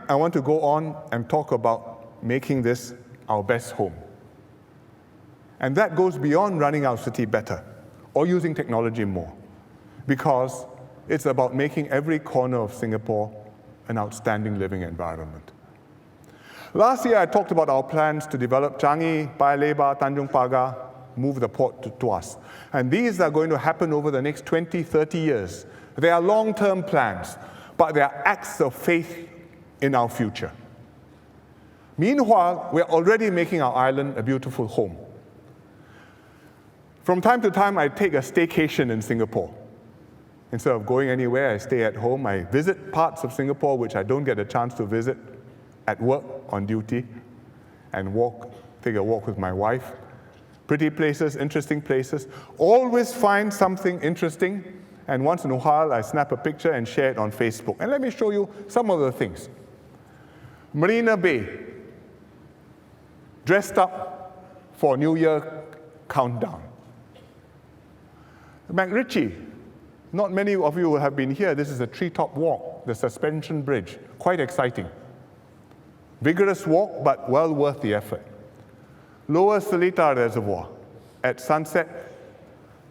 I want to go on and talk about making this our best home. And that goes beyond running our city better or using technology more, because it's about making every corner of Singapore an outstanding living environment. Last year, I talked about our plans to develop Changi, Paya Lebar, Tanjong Pagar, move the port to Tuas. And these are going to happen over the next 20, 30 years. They are long-term plans, but they are acts of faith in our future. Meanwhile, we're already making our island a beautiful home. From time to time, I take a staycation in Singapore. Instead of going anywhere, I stay at home. I visit parts of Singapore which I don't get a chance to visit at work on duty, and take a walk with my wife. Pretty places, interesting places. Always find something interesting, and once in a while, I snap a picture and share it on Facebook. And let me show you some of the things. Marina Bay, dressed up for New Year countdown. MacRitchie, not many of you have been here. This is a treetop walk, the suspension bridge. Quite exciting. Vigorous walk, but well worth the effort. Lower Seletar Reservoir at sunset,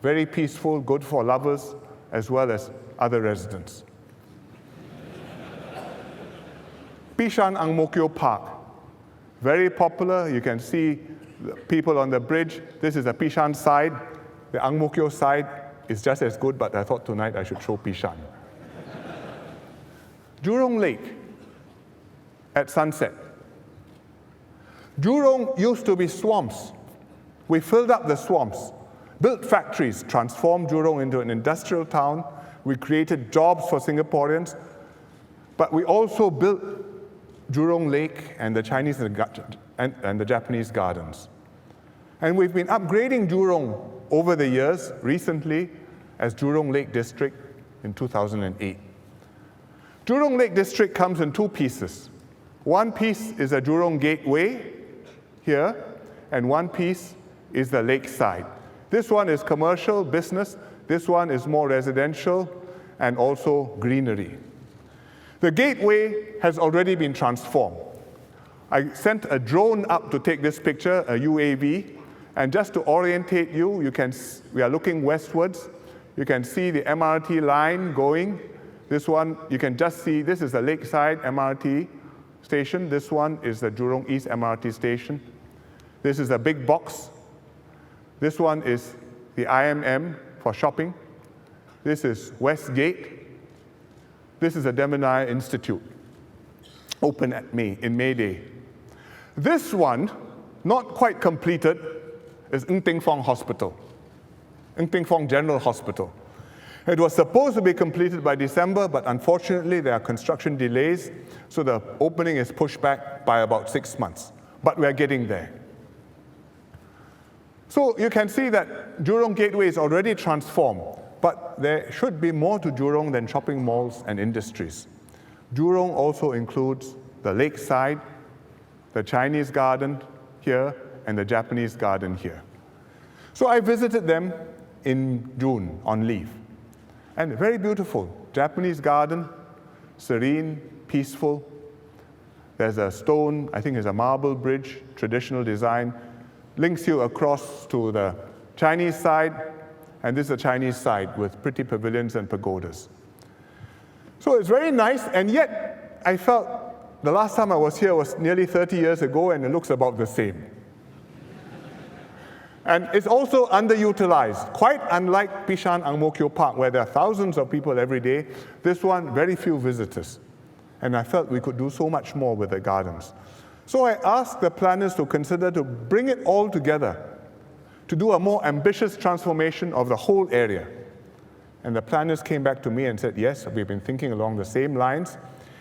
very peaceful, good for lovers, as well as other residents. Bishan Ang Mo Kio Park, very popular. You can see the people on the bridge. This is the Bishan side. The Ang Mo Kio side is just as good, but I thought tonight I should show Bishan. Jurong Lake at sunset. Jurong used to be swamps. We filled up the swamps, built factories, transformed Jurong into an industrial town. We created jobs for Singaporeans, but we also built Jurong Lake and the Chinese and the Japanese gardens. And we've been upgrading Jurong over the years, recently as Jurong Lake District in 2008. Jurong Lake District comes in two pieces. One piece is a Jurong Gateway here, and one piece is the lakeside. This one is commercial, business. This one is more residential and also greenery. The gateway has already been transformed. I sent a drone up to take this picture, a UAV, and just to orientate you, we are looking westwards. You can see the MRT line going. This one, you can just see, this is the Lakeside MRT station. This one is the Jurong East MRT station. This is a big box. This one is the IMM for shopping. This is Westgate. This is the Demonai Institute, open in May Day. This one, not quite completed, is Ng Teng Fong Hospital, Ng Teng Fong General Hospital. It was supposed to be completed by December, but unfortunately there are construction delays, so the opening is pushed back by about 6 months. But we are getting there. So you can see that Jurong Gateway is already transformed, but there should be more to Jurong than shopping malls and industries. Jurong also includes the lakeside, the Chinese garden here, and the Japanese garden here. So I visited them in June on leave. And very beautiful. Japanese garden, serene, peaceful. There's a stone, I think it's a marble bridge, traditional design, links you across to the Chinese side, and this is the Chinese side with pretty pavilions and pagodas. So it's very nice, and yet I felt the last time I was here was nearly 30 years ago, and it looks about the same. And it's also underutilized, quite unlike Bishan Ang Mo Kio Park, where there are thousands of people every day. This one, very few visitors. And I felt we could do so much more with the gardens. So I asked the planners to consider to bring it all together, to do a more ambitious transformation of the whole area. And the planners came back to me and said, yes, we've been thinking along the same lines.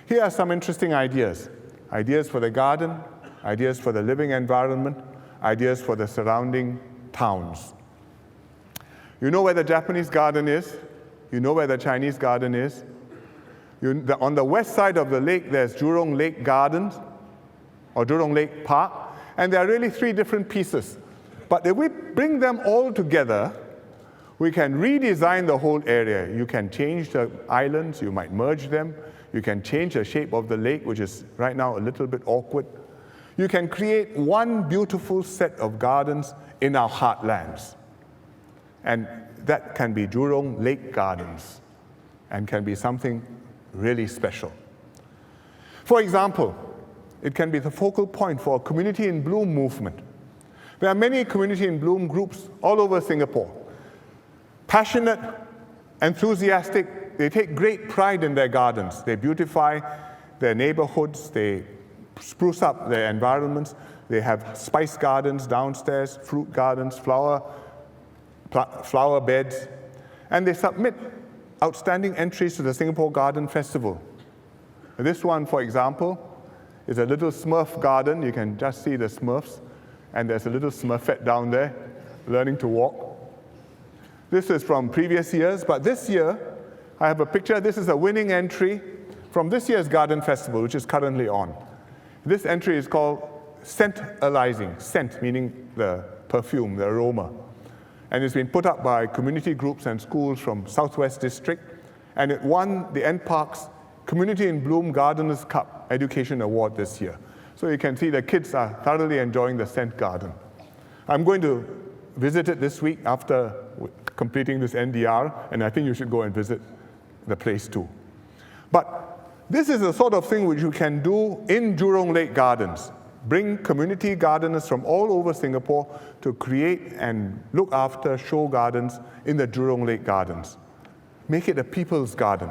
Here are some interesting ideas. Ideas for the garden, ideas for the living environment, ideas for the surrounding towns. You know where the Japanese garden is. You know where the Chinese garden is. On the west side of the lake, there's Jurong Lake Gardens, or Jurong Lake Park, and there are really three different pieces. But if we bring them all together, we can redesign the whole area. You can change the islands, you might merge them, You can change the shape of the lake, which is right now a little bit awkward. You can create one beautiful set of gardens in our heartlands. And that can be Jurong Lake Gardens and can be something really special. For example, it can be the focal point for a Community in Bloom movement. There are many Community in Bloom groups all over Singapore. Passionate, enthusiastic, they take great pride in their gardens. They beautify their neighborhoods, they spruce up their environments. They have spice gardens downstairs, fruit gardens, flower beds, and they submit outstanding entries to the Singapore Garden Festival. This one, for example, is a little Smurf garden. You can just see the Smurfs, and there's a little Smurfette down there learning to walk. This is from previous years, but this year I have a picture. This is a winning entry from this year's Garden Festival, which is currently on. This entry is called Scent-alizing, scent meaning the perfume, the aroma. And it's been put up by community groups and schools from Southwest District, and it won the NParks Community in Bloom Gardeners' Cup Education Award this year. So you can see the kids are thoroughly enjoying the scent garden. I'm going to visit it this week after completing this NDR, and I think you should go and visit the place too. But this is the sort of thing which you can do in Jurong Lake Gardens. Bring community gardeners from all over Singapore to create and look after show gardens in the Jurong Lake Gardens. Make it a people's garden.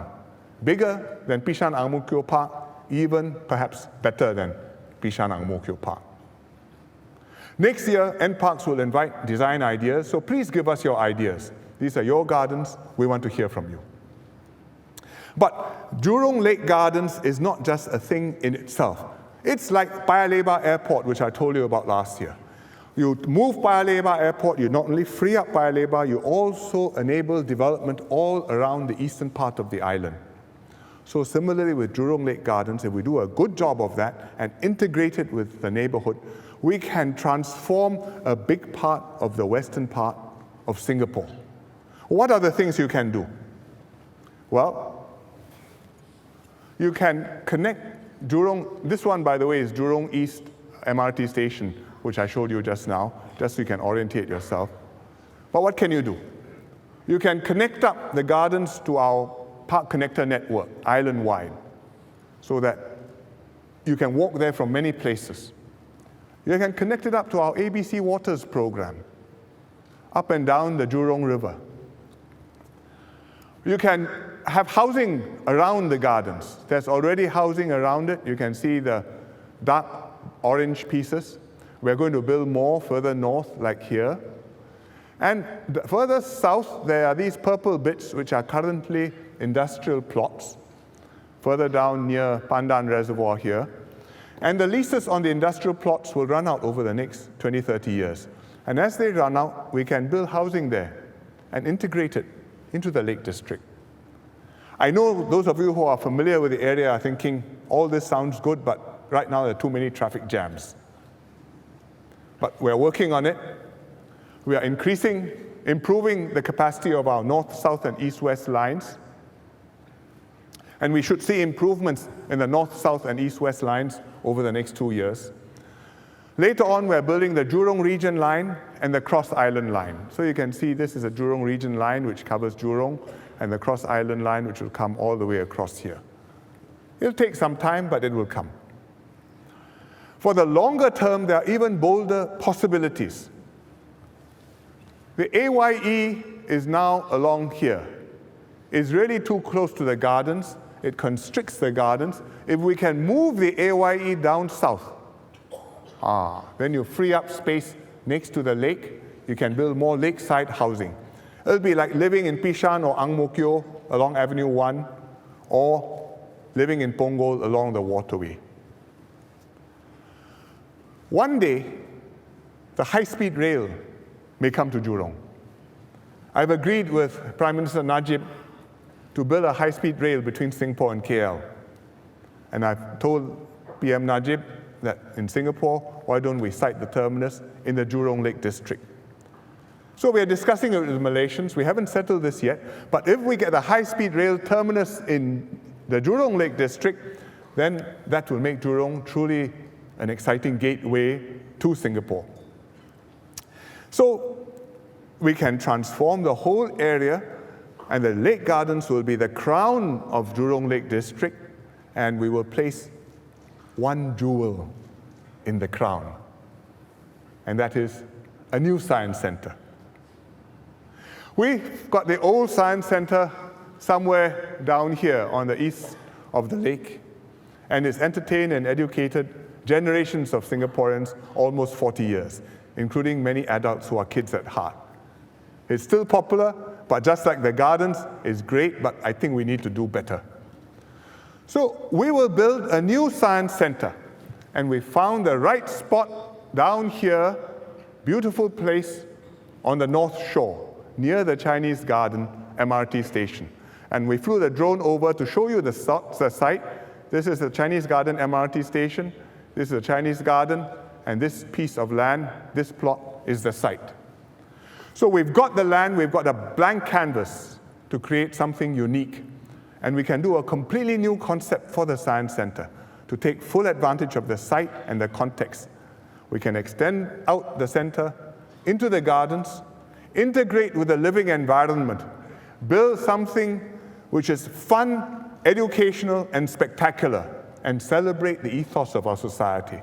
Bigger than Bishan Ang Mo Kio Park, even perhaps better than Bishan Ang Mo Kio Park. Next year, NParks will invite design ideas, so please give us your ideas. These are your gardens. We want to hear from you. But Jurong Lake Gardens is not just a thing in itself. It's like Paya Lebar Airport, which I told you about last year. You move Paya Lebar Airport, you not only free up Paya Lebar, you also enable development all around the eastern part of the island. So similarly with Jurong Lake Gardens, if we do a good job of that and integrate it with the neighborhood, we can transform a big part of the western part of Singapore. What are the things you can do? Well, you can connect Jurong, this one, by the way, is Jurong East MRT station, which I showed you just now, just so you can orientate yourself. But what can you do? You can connect up the gardens to our Park Connector network, island-wide, so that you can walk there from many places. You can connect it up to our ABC Waters program, up and down the Jurong River. You can have housing around the gardens. There's already housing around it. You can see the dark orange pieces. We're going to build more further north, like here. And further south, there are these purple bits, which are currently industrial plots, further down near Pandan Reservoir here. And the leases on the industrial plots will run out over the next 20, 30 years. And as they run out, we can build housing there and integrate it into the Lake District. I know those of you who are familiar with the area are thinking, all this sounds good, but right now there are too many traffic jams. But we're working on it. We are improving the capacity of our north, south, and east-west lines. And we should see improvements in the north, south, and east-west lines over the next 2 years. Later on, we're building the Jurong Region line and the Cross Island line. So you can see this is a Jurong Region line, which covers Jurong, and the Cross Island line, which will come all the way across here. It'll take some time, but it will come. For the longer term, there are even bolder possibilities. The AYE is now along here. It's really too close to the gardens. It constricts the gardens. If we can move the AYE down south, then you free up space next to the lake. You can build more lakeside housing. It'll be like living in Bishan or Ang Mo Kio along Avenue 1, or living in Punggol along the waterway. One day, the high-speed rail may come to Jurong. I've agreed with Prime Minister Najib to build a high-speed rail between Singapore and KL. And I've told PM Najib that in Singapore, why don't we site the terminus in the Jurong Lake District? So we are discussing it with Malaysians. We haven't settled this yet, but if we get a high-speed rail terminus in the Jurong Lake District, then that will make Jurong truly an exciting gateway to Singapore. So we can transform the whole area, and the Lake Gardens will be the crown of Jurong Lake District, and we will place one jewel in the crown, and that is a new science center. We've got the old science center somewhere down here on the east of the lake, and it's entertained and educated generations of Singaporeans almost 40 years, including many adults who are kids at heart. It's still popular, but just like the gardens, it's great, but I think we need to do better. So we will build a new science center, and we found the right spot down here, beautiful place on the North Shore, near the Chinese Garden MRT station. And we flew the drone over to show you the site. This is the Chinese Garden MRT station. This is the Chinese Garden, and this piece of land, this plot, is the site. So we've got the land, we've got a blank canvas to create something unique. And we can do a completely new concept for the Science Center to take full advantage of the site and the context. We can extend out the center into the gardens, integrate with the living environment, build something which is fun, educational, and spectacular, and celebrate the ethos of our society.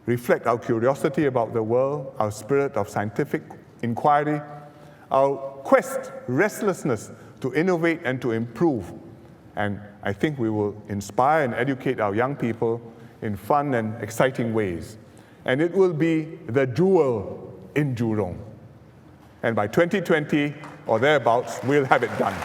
Reflect our curiosity about the world, our spirit of scientific inquiry, our quest, restlessness to innovate and to improve. And I think we will inspire and educate our young people in fun and exciting ways. And it will be the jewel in Jurong. And by 2020 or thereabouts, we'll have it done.